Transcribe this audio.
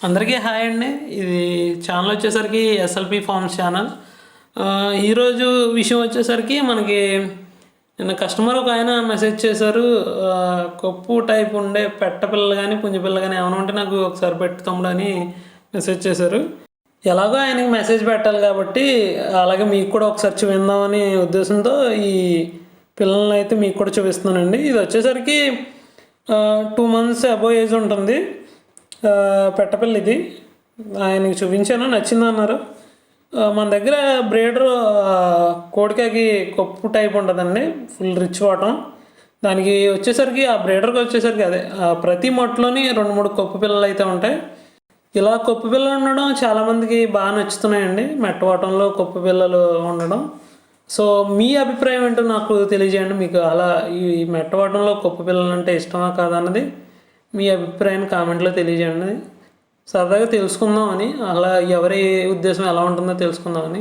అందరికీ హాయ్ అండి. ఇది ఛానల్ వచ్చేసరికి ఎస్ఎల్పి ఫార్మ్స్ ఛానల్. ఈరోజు విషయం వచ్చేసరికి మనకి నిన్న కస్టమర్ ఒక ఆయన మెసేజ్ చేశారు. కొప్పు టైప్ ఉండే పెట్టపిల్లలు కానీ పుంజపిల్లలు కానీ ఏమైనా ఉంటే నాకు ఒకసారి పెట్టు తమ్ముడు అని మెసేజ్ చేశారు. ఎలాగో ఆయనకి మెసేజ్ పెట్టాలి కాబట్టి అలాగే మీకు కూడా ఒకసారి చూపిందామని ఉద్దేశంతో ఈ పిల్లల్ని అయితే మీకు కూడా చూపిస్తున్నానండి. ఇది వచ్చేసరికి 2 months అబోవ్ ఏజ్ ఉంటుంది. పెట్టపిల్ల ఇది ఆయనకి చూపించాను, నచ్చిందన్నారు. మన దగ్గర బ్రీడర్ కోడికాకి కొప్పు టైప్ ఉంటుందండి, ఫుల్ రిచ్ వాటం. దానికి వచ్చేసరికి ఆ బ్రీడర్కి వచ్చేసరికి అదే ప్రతి మొట్టలోని 2-3 కొప్పు పిల్లలు అయితే ఉంటాయి. ఇలా కొప్పు పిల్లలు ఉండడం చాలామందికి బాగా నచ్చుతున్నాయండి, మెట్టవాటంలో కొప్పు పిల్లలు ఉండడం. సో మీ అభిప్రాయం ఏంటో నాకు తెలియజేయండి. మీకు అలా ఈ మెట్టవాటంలో కొప్పు పిల్లలు అంటే ఇష్టమా కాదన్నది మీ అభిప్రాయాన్ని కామెంట్లో తెలియజేయండి. సరదాగా తెలుసుకుందామని, అలా ఎవరి ఉద్దేశం ఎలా ఉంటుందో తెలుసుకుందామని.